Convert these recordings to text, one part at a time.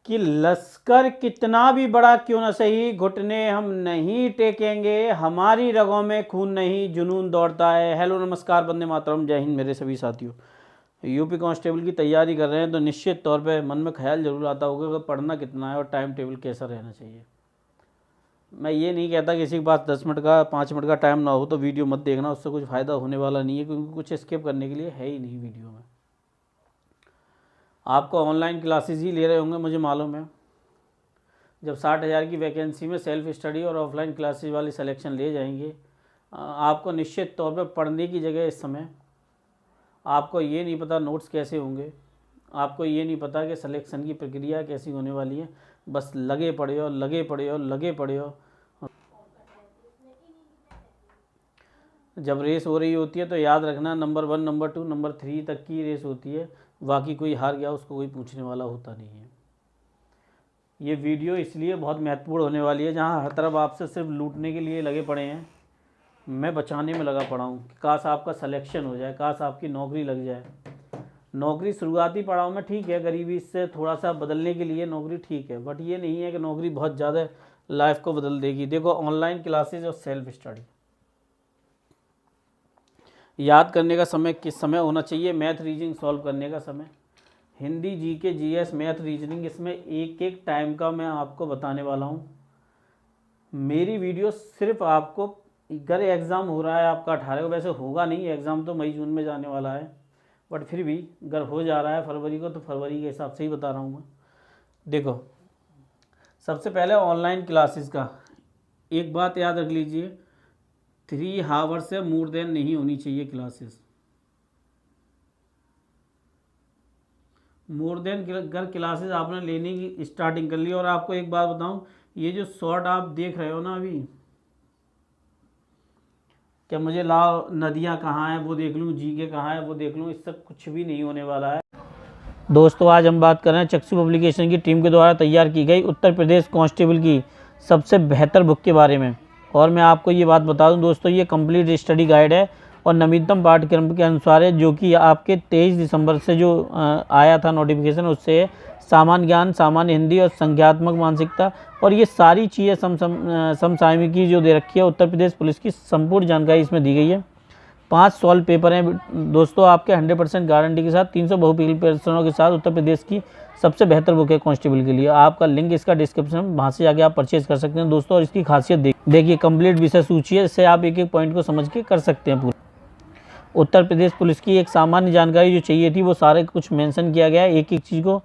कि लश्कर कितना भी बड़ा क्यों न सही, घुटने हम नहीं टेकेंगे, हमारी रगों में खून नहीं जुनून दौड़ता है। हेलो नमस्कार, वंदे मातरम, जय हिंद मेरे सभी साथियों। यूपी कांस्टेबल की तैयारी कर रहे हैं तो निश्चित तौर पे मन में ख्याल जरूर आता होगा कि पढ़ना कितना है और टाइम टेबल कैसा रहना चाहिए। मैं ये नहीं कहता किसी के पास 10 मिनट का 5 मिनट का टाइम ना हो तो वीडियो मत देखना, उससे कुछ फ़ायदा होने वाला नहीं है, क्योंकि कुछ स्किप करने के लिए है ही नहीं वीडियो में। आपको ऑनलाइन क्लासेस ही ले रहे होंगे, मुझे मालूम है। जब 60,000 की वैकेंसी में सेल्फ स्टडी और ऑफलाइन क्लासेस वाली सिलेक्शन ले जाएंगे, आपको निश्चित तौर पर पढ़ने की जगह इस समय आपको ये नहीं पता नोट्स कैसे होंगे, आपको ये नहीं पता कि सिलेक्शन की प्रक्रिया कैसी होने वाली है। बस लगे पड़े हो, लगे पड़े हो, लगे पड़े हो। जब रेस हो रही होती है तो याद रखना, नंबर 1, नंबर 2, नंबर 3 तक की रेस होती है। बाकी कोई हार गया उसको कोई पूछने वाला होता नहीं है। ये वीडियो इसलिए बहुत महत्वपूर्ण होने वाली है, जहाँ हर तरफ आपसे सिर्फ लूटने के लिए लगे पड़े हैं, मैं बचाने में लगा पड़ा हूँ कि काश आपका सिलेक्शन हो जाए, काश आपकी नौकरी लग जाए। नौकरी शुरुआती पड़ाव में ठीक है, गरीबी से थोड़ा सा बदलने के लिए नौकरी ठीक है, बट ये नहीं है कि नौकरी बहुत ज़्यादा लाइफ को बदल देगी। देखो, ऑनलाइन क्लासेज और सेल्फ स्टडी, याद करने का समय किस समय होना चाहिए? मैथ रीजनिंग सॉल्व करने का समय, Hindi, GK, GS, math, reasoning, इसमें एक एक टाइम का मैं आपको बताने वाला हूँ। मेरी वीडियो सिर्फ आपको, अगर एग्ज़ाम हो रहा है आपका 18 को, वैसे होगा नहीं, एग्ज़ाम तो मई जून में जाने वाला है, बट फिर भी अगर हो जा रहा है फरवरी को तो फरवरी के हिसाब से ही बता रहा हूँ मैं। देखो, सबसे पहले ऑनलाइन क्लासेस का एक बात याद रख लीजिए, 3 आवर से मोर देन नहीं होनी चाहिए क्लासेस। मोर देन अगर क्लासेस आपने लेने की स्टार्टिंग कर ली, और आपको एक बात बताऊं, ये जो शॉर्ट आप देख रहे हो ना अभी, क्या मुझे लाओ नदियाँ कहाँ हैं वो देख लूँ, जीके कहाँ है वो देख लूँ, इससे कुछ भी नहीं होने वाला है। दोस्तों, आज हम बात कर रहे हैं चक्षु पब्लिकेशन की टीम के द्वारा तैयार की गई उत्तर प्रदेश कांस्टेबल की सबसे बेहतर बुक के बारे में। और मैं आपको ये बात बता दूं दोस्तों, ये कंप्लीट स्टडी गाइड है और नवीनतम पाठ्यक्रम के अनुसार है, जो कि आपके 23 दिसंबर से जो आया था नोटिफिकेशन, उससे सामान्य ज्ञान, सामान्य हिंदी और संज्ञात्मक मानसिकता, और ये सारी चीज़ें समसामयिकी जो दे रखी है, उत्तर प्रदेश पुलिस की संपूर्ण जानकारी इसमें दी गई है। 5 सॉल्व पेपर हैं दोस्तों आपके 100% गारंटी के साथ, 300 बहुपील प्रश्नों के साथ। उत्तर प्रदेश की सबसे बेहतर बुक है कांस्टेबल के लिए। आपका लिंक इसका डिस्क्रिप्शन में, वहाँ से जाके आप परचेज कर सकते हैं दोस्तों। और इसकी खासियत देखिए, कंप्लीट विषय सूची है, इससे आप एक एक पॉइंट को समझ के कर सकते हैं पूरा। उत्तर प्रदेश पुलिस की एक सामान्य जानकारी जो चाहिए थी वो सारे कुछ मेंशन किया गया है, एक एक चीज़ को।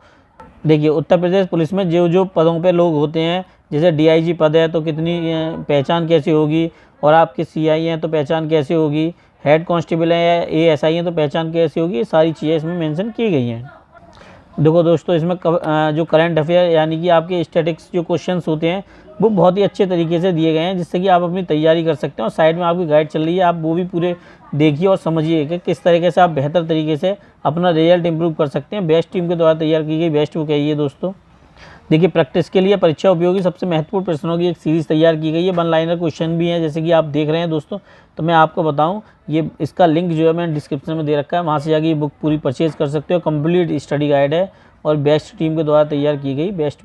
देखिए, उत्तर प्रदेश पुलिस में जो जो पदों पे लोग होते हैं, जैसे डीआईजी पद है तो कितनी पहचान कैसे होगी, और आपके सीआई हैं तो पहचान कैसे होगी, हेड कांस्टेबल है या एएसआई हैं तो पहचान कैसे होगी, ये सारी चीज़ें इसमें मेंशन की गई हैं। देखो दोस्तों, इसमें जो करंट अफेयर यानी कि आपके स्टैटिक्स जो क्वेश्चंस होते हैं वो बहुत ही अच्छे तरीके से दिए गए हैं, जिससे कि आप अपनी तैयारी कर सकते हैं। और साइड में आपकी गाइड चल रही है, आप वो भी पूरे देखिए और समझिए कि किस तरीके से आप बेहतर तरीके से अपना रिजल्ट इंप्रूव कर सकते हैं। बेस्ट टीम के द्वारा तैयार की गई बेस्ट बुक है ये दोस्तों। देखिए, प्रैक्टिस के लिए परीक्षा उपयोगी सबसे महत्वपूर्ण प्रश्नों की एक सीरीज़ तैयार की गई है। 1 लाइनर क्वेश्चन भी हैं, जैसे कि आप देख रहे हैं दोस्तों। तो मैं आपको बताऊं, ये इसका लिंक जो है मैंने डिस्क्रिप्शन में दे रखा है, वहाँ से जाके ये बुक पूरी परचेज कर सकते हो। कंप्लीट स्टडी गाइड है और बेस्ट टीम के द्वारा तैयार की गई बेस्ट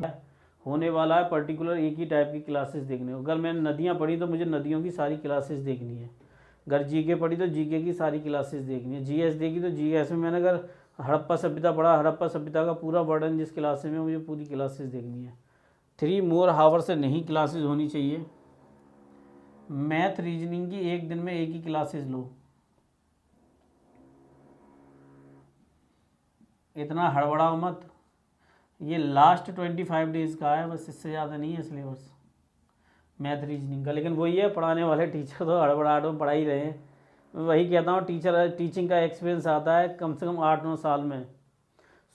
होने वाला है। पर्टिकुलर एक ही टाइप की क्लासेस देखने को, अगर मैंने नदियाँ पढ़ी तो मुझे नदियों की सारी क्लासेस देखनी है। अगर जीके पढ़ी तो जीके की सारी क्लासेस देखनी है। जीएस देखी तो जीएस में मैंने अगर हड़प्पा सभ्यता पढ़ा, हड़प्पा सभ्यता का पूरा वर्णन जिस क्लासेस में, मुझे पूरी क्लासेस देखनी है। 3 मोर हावर से नहीं क्लासेस होनी चाहिए। मैथ रीजनिंग की एक दिन में एक ही क्लासेस लो, इतना हड़बड़ाओ मत। ये लास्ट 25 डेज़ का है बस, इससे ज़्यादा नहीं है सिलेबस मैथ रीजनिंग का। लेकिन वही है, पढ़ाने वाले टीचर तो हड़बड़ाहट में पढ़ा ही रहे हैं। मैं वही कहता हूँ, टीचिंग का एक्सपीरियंस आता है कम से कम 8-9 साल में।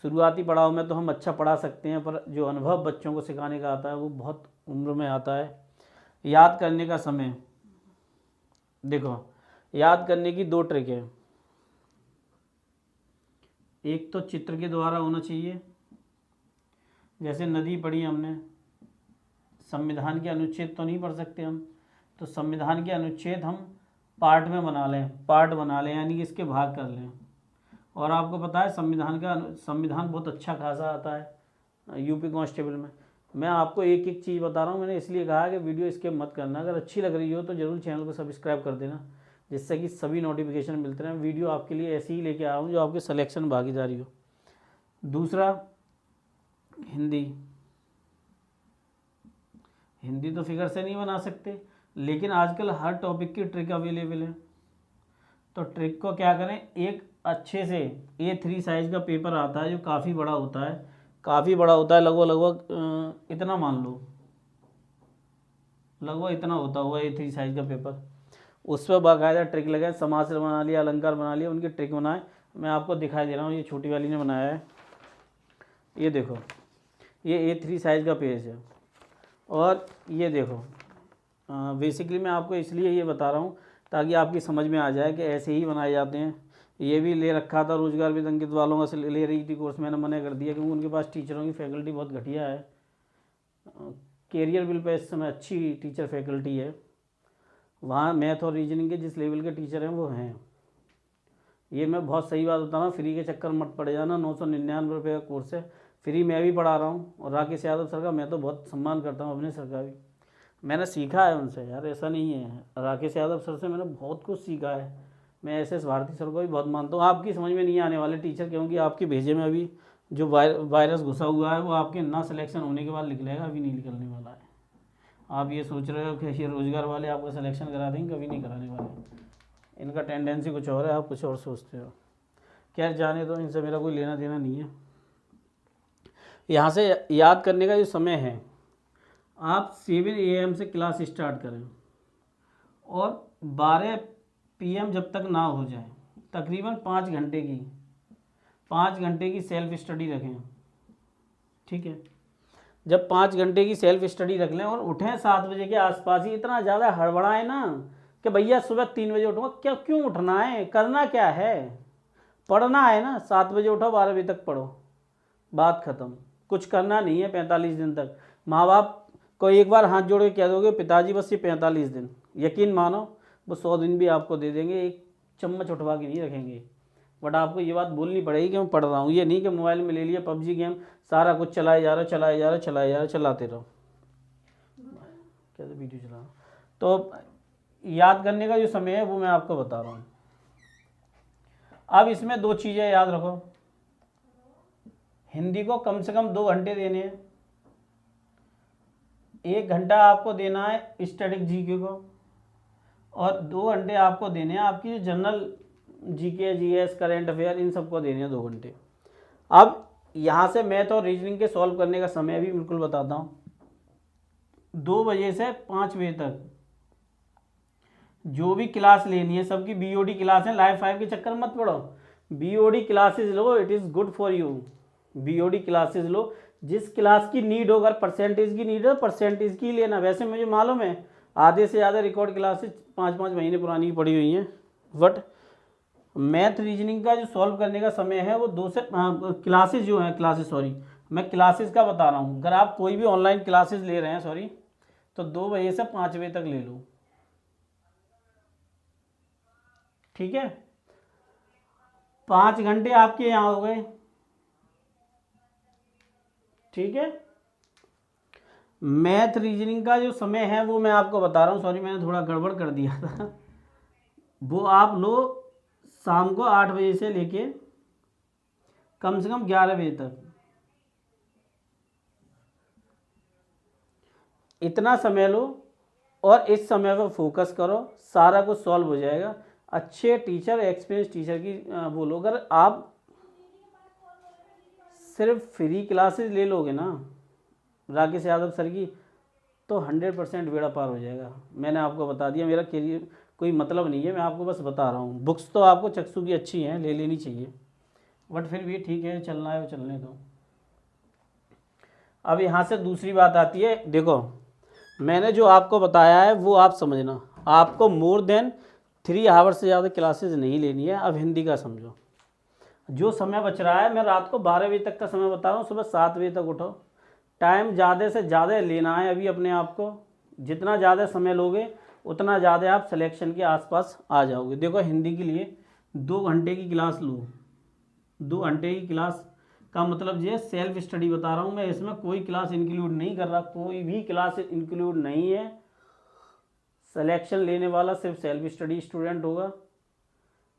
शुरुआती पड़ाव में तो हम अच्छा पढ़ा सकते हैं, पर जो अनुभव बच्चों को सिखाने का आता है वो बहुत उम्र में आता है। याद करने का समय, देखो, याद करने की 2 ट्रिक है। एक तो चित्र के द्वारा होना चाहिए, जैसे नदी पढ़ी हमने, संविधान के अनुच्छेद तो नहीं पढ़ सकते हम, तो संविधान के अनुच्छेद हम पार्ट में बना लें, पार्ट बना लें, यानी कि इसके भाग कर लें। और आपको पता है संविधान बहुत अच्छा खासा आता है, यूपी कांस्टेबल में। मैं आपको एक एक चीज़ बता रहा हूँ, मैंने इसलिए कहा कि वीडियो स्किप मत करना। अगर अच्छी लग रही हो तो ज़रूर चैनल को सब्सक्राइब कर देना, जिससे कि सभी नोटिफिकेशन मिलते रहें। वीडियो आपके लिए ऐसे ही लेके आया हूँ जो आपके सिलेक्शन में भागीदारी हो। दूसरा, हिंदी तो फिगर से नहीं बना सकते, लेकिन आजकल हर टॉपिक की ट्रिक अवेलेबल है। तो ट्रिक को क्या करें, एक अच्छे से A3 साइज़ का पेपर आता है जो काफ़ी बड़ा होता है, लगभग इतना मान लो, लगभग इतना होता हुआ A3 साइज़ का पेपर। उस पर बाकायदा ट्रिक लगाए, समास बना लिया, अलंकार बना लिया, उनकी ट्रिक बनाए। मैं आपको दिखाई दे रहा हूँ, ये छोटी वाली ने बनाया है, ये देखो, ये A3 साइज़ का पेज है। और ये देखो, बेसिकली मैं आपको इसलिए ये बता रहा हूँ ताकि आपकी समझ में आ जाए कि ऐसे ही बनाए जाते हैं। ये भी ले रखा था रोजगार विद अंकित वालों का, ले रही थी कोर्स, मैंने मना कर दिया क्योंकि उनके पास टीचरों की फैकल्टी बहुत घटिया है। कैरियर बिल पे इस समय अच्छी टीचर फैकल्टी है, वहाँ मैथ और रीजनिंग के जिस लेवल के टीचर हैं वो हैं। ये मैं बहुत सही बात बता रहा हूँ, फ्री के चक्कर मत पड़ जाना। 999 रुपये का कोर्स है, फ्री मैं भी पढ़ा रहा हूँ। और राकेश यादव सर का मैं तो बहुत सम्मान करता हूँ, अपने सर का भी। मैंने सीखा है उनसे यार, ऐसा नहीं है। राकेश यादव सर से मैंने बहुत कुछ सीखा है। मैं SS भारती सर को भी बहुत मानता हूँ। आपकी समझ में नहीं आने वाले टीचर, क्योंकि आपके भेजे में अभी जो वायरस घुसा हुआ है वो आपके ना सिलेक्शन होने के बाद निकलेगा, अभी नहीं निकलने वाला है। आप ये सोच रहे हो कि ये रोजगार वाले आपका सिलेक्शन करा देंगे, कभी नहीं कराने वाले। इनका टेंडेंसी कुछ और है, आप कुछ और सोचते हो। खैर जाने दो, इनसे मेरा कोई लेना देना नहीं है। यहाँ से याद करने का जो समय है, आप 7 AM से क्लास स्टार्ट करें और 12 PM जब तक ना हो जाए, तकरीबन 5 घंटे की सेल्फ स्टडी रखें। ठीक है, जब 5 घंटे की सेल्फ स्टडी रख लें और उठें 7 बजे के आसपास ही। इतना ज़्यादा हड़बड़ाएं ना कि भैया सुबह 3 बजे उठूँगा, क्या क्यों उठना है, करना क्या है, पढ़ना है ना। 7 बजे उठो, 12 बजे तक पढ़ो, बात ख़त्म। कुछ करना नहीं है 45 दिन तक। माँ बाप को एक बार हाथ जोड़ के कह दोगे पिताजी बस ये 45 दिन, यकीन मानो वो 100 दिन भी आपको दे देंगे, एक चम्मच उठवा के नहीं रखेंगे। बट आपको ये बात बोलनी पड़ेगी कि मैं पढ़ रहा हूँ। ये नहीं कि मोबाइल में ले लिया PUBG गेम, सारा कुछ चलाए जा रहे, चलाते रहो। कैसे वीडियो चला। तो याद करने का जो समय है वो मैं आपको बता रहा हूँ। अब इसमें 2 चीज़ें याद रखो। हिंदी को कम से कम 2 घंटे देने हैं। 1 घंटा आपको देना है स्टैटिक GK को, और 2 घंटे आपको देने हैं आपकी जो general GK, GS, current affair, इन सबको देने हैं 2 घंटे। अब यहाँ से मैथ और रीजनिंग के सॉल्व करने का समय भी बिल्कुल बताता हूँ। 2 बजे से 5 बजे तक जो भी क्लास लेनी है, सबकी BOD क्लास है, लाइव 5 के चक्कर मत पड़ो। BOD क्लासेज लो, it is good for you. BOD classes लो, जिस क्लास की नीड हो, अगर परसेंटेज की नीड है परसेंटेज की लेना। वैसे मुझे मालूम है आधे से ज़्यादा रिकॉर्ड क्लासेज 5-5 महीने पुरानी पड़ी हुई हैं, बट मैथ रीजनिंग का जो सॉल्व करने का समय है वो 2 से क्लासेज जो हैं, मैं क्लासेज का बता रहा हूँ। अगर आप कोई भी ऑनलाइन क्लासेज ले रहे हैं तो 2 बजे से 5 बजे तक ले लो। ठीक है, 5 घंटे आपके यहाँ हो गए। ठीक है, मैथ रीजनिंग का जो समय है वो मैं आपको बता रहा हूँ। मैंने थोड़ा गड़बड़ कर दिया था। वो आप लो शाम को 8 बजे से लेके कम से कम 11 बजे तक, इतना समय लो और इस समय पर फोकस करो, सारा कुछ सॉल्व हो जाएगा। अच्छे टीचर, एक्सपीरियंस टीचर की बोलो। अगर आप सिर्फ फ्री क्लासेस ले लोगे ना राकेश यादव सर की, तो 100% बेड़ा पार हो जाएगा। मैंने आपको बता दिया, मेरा कैरियर कोई मतलब नहीं है, मैं आपको बस बता रहा हूँ। बुक्स तो आपको चक्षु की अच्छी हैं, ले लेनी चाहिए, बट फिर भी ठीक है, चलना है वो चलने दो। अब यहाँ से दूसरी बात आती है, देखो मैंने जो आपको बताया है वो आप समझना। आपको मोर देन 3 आवर्स से ज़्यादा क्लासेज नहीं लेनी है। अब हिंदी का समझो। जो समय बच रहा है, मैं रात को 12 बजे तक का समय बता रहा हूँ, सुबह 7 बजे तक उठो। टाइम ज़्यादा से ज़्यादा लेना है अभी अपने आप को। जितना ज़्यादा समय लोगे उतना ज़्यादा आप सिलेक्शन के आसपास आ जाओगे। देखो हिंदी के लिए 2 घंटे की क्लास लो, 2 घंटे की क्लास का मतलब ये सेल्फ स्टडी बता रहा हूँ मैं, इसमें कोई क्लास इंक्लूड नहीं कर रहा, कोई भी क्लास इंक्लूड नहीं है। सिलेक्शन लेने वाला सिर्फ सेल्फ स्टडी स्टूडेंट होगा।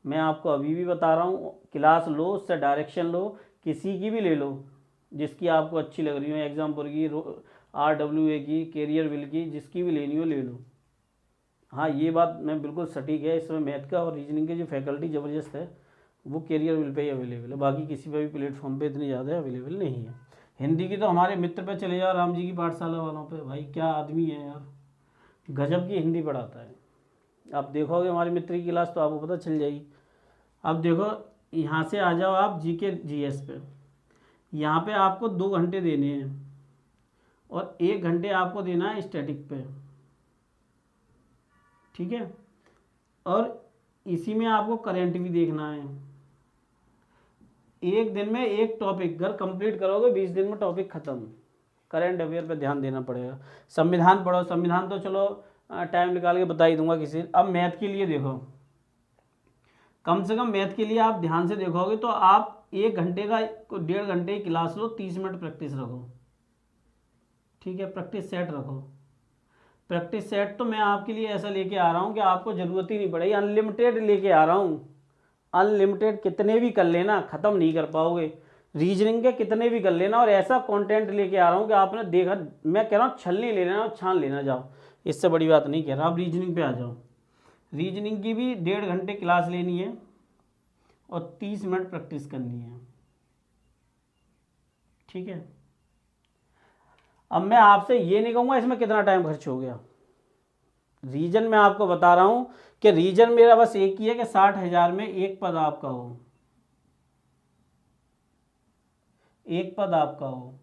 मैं आपको अभी भी बता रहा हूँ, क्लास लो, उससे डायरेक्शन लो, किसी की भी ले लो जिसकी आपको अच्छी लग रही हो, एग्जाम्पल की, RWA की, कैरियर विल की, जिसकी भी लेनी हो ले लो। हाँ ये बात मैं बिल्कुल सटीक है, इसमें मैथ का और रीजनिंग की जो फैकल्टी ज़बरदस्त है वो career will pay he available है, बाकी किसी पे भी प्लेटफॉर्म पे इतनी ज़्यादा अवेलेबल नहीं है। हिंदी की तो हमारे मित्र पे चले जाओ, राम जी की पाठशाला वालों पे, भाई क्या आदमी है यार, गजब की हिंदी पढ़ाता है। आप देखोगे हमारे मित्र की क्लास तो आपको पता चल जाएगी। अब देखो यहाँ से आ जाओ आप GK GS पे, यहाँ पे आपको 2 घंटे देने हैं और 1 घंटे आपको देना है स्टैटिक पे, ठीक है। और इसी में आपको करंट भी देखना है। एक दिन में एक टॉपिक अगर कंप्लीट करोगे 20 दिन में टॉपिक खत्म। करंट अफेयर पे ध्यान देना पड़ेगा। संविधान पढ़ो, संविधान तो चलो टाइम निकाल के बता ही दूंगा किसी। अब मैथ के लिए देखो, कम से कम मैथ के लिए आप ध्यान से देखोगे तो आप 1 घंटे का 1.5 घंटे की क्लास लो, 30 मिनट प्रैक्टिस रखो, ठीक है। प्रैक्टिस सेट रखो। प्रैक्टिस सेट तो मैं आपके लिए ऐसा लेके आ रहा हूँ कि आपको ज़रूरत ही नहीं पड़ेगी, अनलिमिटेड लेके आ रहा हूँ। अनलिमिटेड कितने भी कर लेना, ख़त्म नहीं कर पाओगे। रीजनिंग के कितने भी कर लेना, और ऐसा कंटेंट लेके आ रहा हूँ कि आपने देखा, मैं कह रहा हूँ छलनी ले लेना और छान लेना जाओ, इससे बड़ी बात नहीं कह रहा। आप रीजनिंग पे आ जाओ। रीजनिंग की भी 1.5 घंटे क्लास लेनी है और 30 मिनट प्रैक्टिस करनी है, ठीक है। अब मैं आपसे ये नहीं कहूँगा इसमें कितना टाइम खर्च हो गया। रीजन मैं आपको बता रहा हूँ कि रीजन मेरा बस एक ही है कि 60,000 में एक पद आपका हो, एक पद आपका हो।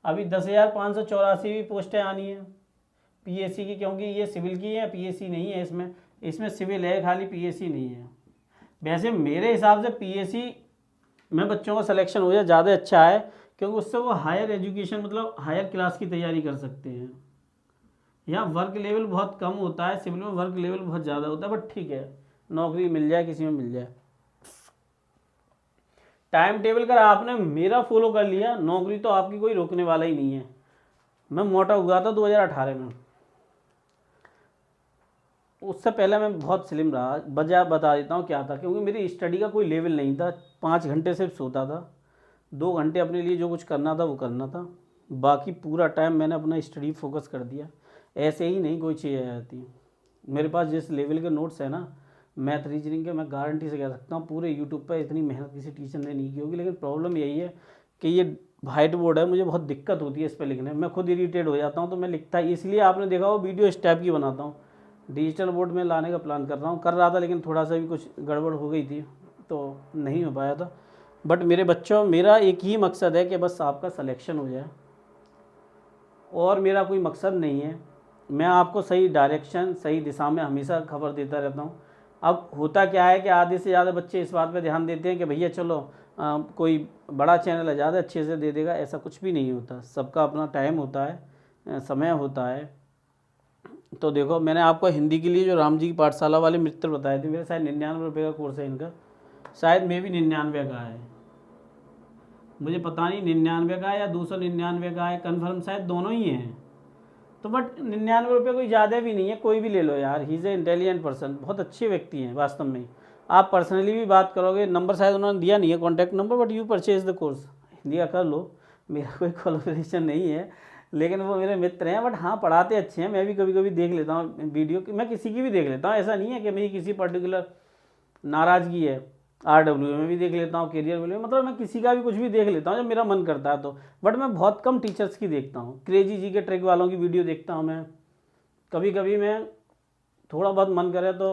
अभी 10,584 भी पोस्टें आनी है PSC की, क्योंकि ये सिविल की है, PSC नहीं है। इसमें सिविल है खाली, PSC नहीं है। वैसे मेरे हिसाब से PSC में बच्चों का सिलेक्शन हो जाए ज़्यादा अच्छा है, क्योंकि उससे वो हायर एजुकेशन मतलब हायर क्लास की तैयारी कर सकते हैं। यहाँ वर्क लेवल बहुत कम होता है, सिविल में वर्क लेवल बहुत ज़्यादा होता है, बट ठीक है, नौकरी मिल जाए, किसी में मिल जाए। टाइम टेबल कर आपने मेरा फॉलो कर लिया, नौकरी तो आपकी कोई रोकने वाला ही नहीं है। मैं मोटा हुआ था 2018 में, उससे पहले मैं बहुत स्लिम रहा। वजह बता देता हूँ क्या था, क्योंकि मेरी स्टडी का कोई लेवल नहीं था। 5 घंटे सिर्फ सोता था, 2 घंटे अपने लिए जो कुछ करना था वो करना था, बाकी पूरा टाइम मैंने अपना स्टडी फोकस कर दिया। ऐसे ही नहीं कोई चीज़ आ जाती। मेरे पास जिस लेवल के नोट्स है ना मैथ रीजनिंग के, मैं गारंटी से कह सकता हूँ पूरे यूट्यूब पर इतनी मेहनत किसी टीचर ने नहीं की होगी। लेकिन प्रॉब्लम यही है कि ये वाइट बोर्ड है, मुझे बहुत दिक्कत होती है इस पर लिखने में, मैं खुद इरीटेट हो जाता हूँ। तो मैं लिखता ही इसलिए आपने देखा वो वीडियो इस टाइप की बनाता हूँ। डिजिटल बोर्ड में लाने का प्लान कर रहा था, लेकिन थोड़ा सा भी कुछ गड़बड़ हो गई थी तो नहीं हो पाया था। बट मेरे बच्चों, मेरा एक ही मकसद है कि बस आपका सिलेक्शन हो जाए, और मेरा कोई मकसद नहीं है। मैं आपको सही डायरेक्शन, सही दिशा में हमेशा खबर देता रहता हूँ। अब होता क्या है कि आधे से ज़्यादा बच्चे इस बात पे ध्यान देते हैं कि भैया चलो कोई बड़ा चैनल है ज़्यादा अच्छे से दे देगा, ऐसा कुछ भी नहीं होता। सबका अपना टाइम होता है, समय होता है। तो देखो मैंने आपको हिंदी के लिए जो राम जी की पाठशाला वाले मित्र बताए थे, मेरे शायद 99 रुपये का कोर्स है इनका, शायद मे भी 99 का है, मुझे पता नहीं 99 का है या 299 का है, कन्फर्म शायद दोनों ही हैं। तो बट 99 रुपये कोई ज़्यादा भी नहीं है, कोई भी ले लो यार। He is a intelligent person, बहुत अच्छे व्यक्ति हैं वास्तव में। आप पर्सनली भी बात करोगे, नंबर शायद उन्होंने दिया नहीं है contact number, but you purchase the course, Hindi का कर लो। मेरा कोई क्वालिफिकेशन नहीं है, लेकिन वो मेरे मित्र हैं। बट हाँ पढ़ाते अच्छे हैं। मैं भी कभी कभी देख लेता हूँ वीडियो, मैं किसी की भी देख लेता हूँ, ऐसा नहीं है कि मेरी किसी पर्टिकुलर नाराज़गी है। RWA में भी देख लेता हूँ, कैरियर में, मतलब मैं किसी का भी कुछ भी देख लेता हूँ जब मेरा मन करता है तो। बट मैं बहुत कम टीचर्स की देखता हूँ। क्रेजी जी के ट्रिक वालों की वीडियो देखता हूँ मैं, कभी कभी मैं थोड़ा बहुत मन करे तो।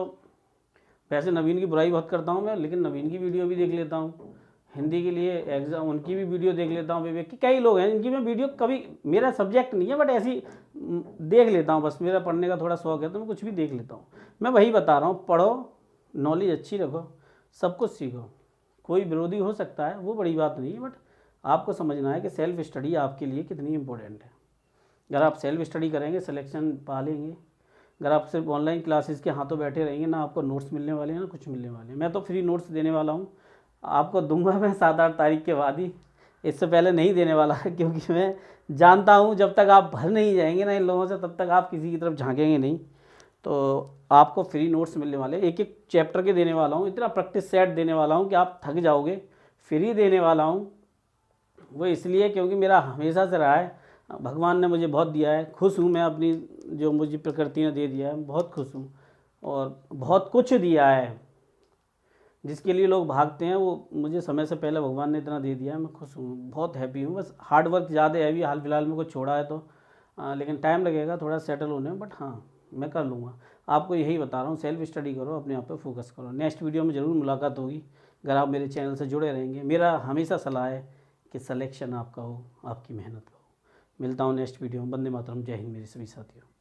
वैसे नवीन की बुराई बहुत करता हूँ मैं, लेकिन नवीन की वीडियो भी देख लेता हूँ। हिंदी के लिए एग्ज़ाम उनकी भी वीडियो देख लेता हूँ। विवेक की कई लोग हैं जिनकी मैं वीडियो, कभी मेरा सब्जेक्ट नहीं है बट ऐसी देख लेता हूँ, बस मेरा पढ़ने का थोड़ा शौक है तो मैं कुछ भी देख लेता हूँ। मैं वही बता रहा हूँ, पढ़ो, नॉलेज अच्छी रखो, सब कुछ सीखो। कोई विरोधी हो सकता है, वो बड़ी बात नहीं है, बट आपको समझना है कि सेल्फ स्टडी आपके लिए कितनी इंपॉर्टेंट है। अगर आप सेल्फ स्टडी करेंगे सिलेक्शन पा लेंगे। अगर आप सिर्फ ऑनलाइन क्लासेस के हाथों बैठे रहेंगे ना, आपको नोट्स मिलने वाले हैं ना कुछ मिलने वाले हैं। मैं तो फ्री नोट्स देने वाला हूँ, आपको दूंगा मैं 7-8 तारीख के बाद ही, इससे पहले नहीं देने वाला है, क्योंकि मैं जानता हूँ जब तक आप भर नहीं जाएंगे ना इन लोगों से तब तक आप किसी की तरफ झांकेंगे नहीं। तो आपको फ्री नोट्स मिलने वाले, एक एक चैप्टर के देने वाला हूँ, इतना प्रैक्टिस सेट देने वाला हूँ कि आप थक जाओगे। फ्री देने वाला हूँ वो इसलिए क्योंकि मेरा हमेशा से रहा है, भगवान ने मुझे बहुत दिया है, खुश हूँ मैं अपनी, जो मुझे प्रकृति ने दे दिया है, बहुत खुश हूँ। और बहुत कुछ दिया है जिसके लिए लोग भागते हैं, वो मुझे समय से पहले भगवान ने इतना दे दिया है, मैं खुश हूँ, बहुत हैप्पी हूँ। बस हार्ड वर्क ज़्यादा है अभी हाल फिलहाल में कुछ छोड़ा है तो लेकिन टाइम लगेगा थोड़ा सेटल होने में, बट हाँ मैं कर लूँगा। आपको यही बता रहा हूँ, सेल्फ स्टडी करो, अपने आप पे फोकस करो। नेक्स्ट वीडियो में ज़रूर मुलाकात होगी अगर आप मेरे चैनल से जुड़े रहेंगे। मेरा हमेशा सलाह है कि सिलेक्शन आपका हो, आपकी मेहनत का हो। मिलता हूँ नेक्स्ट वीडियो में। वंदे मातरम, जय हिंद मेरे सभी साथियों।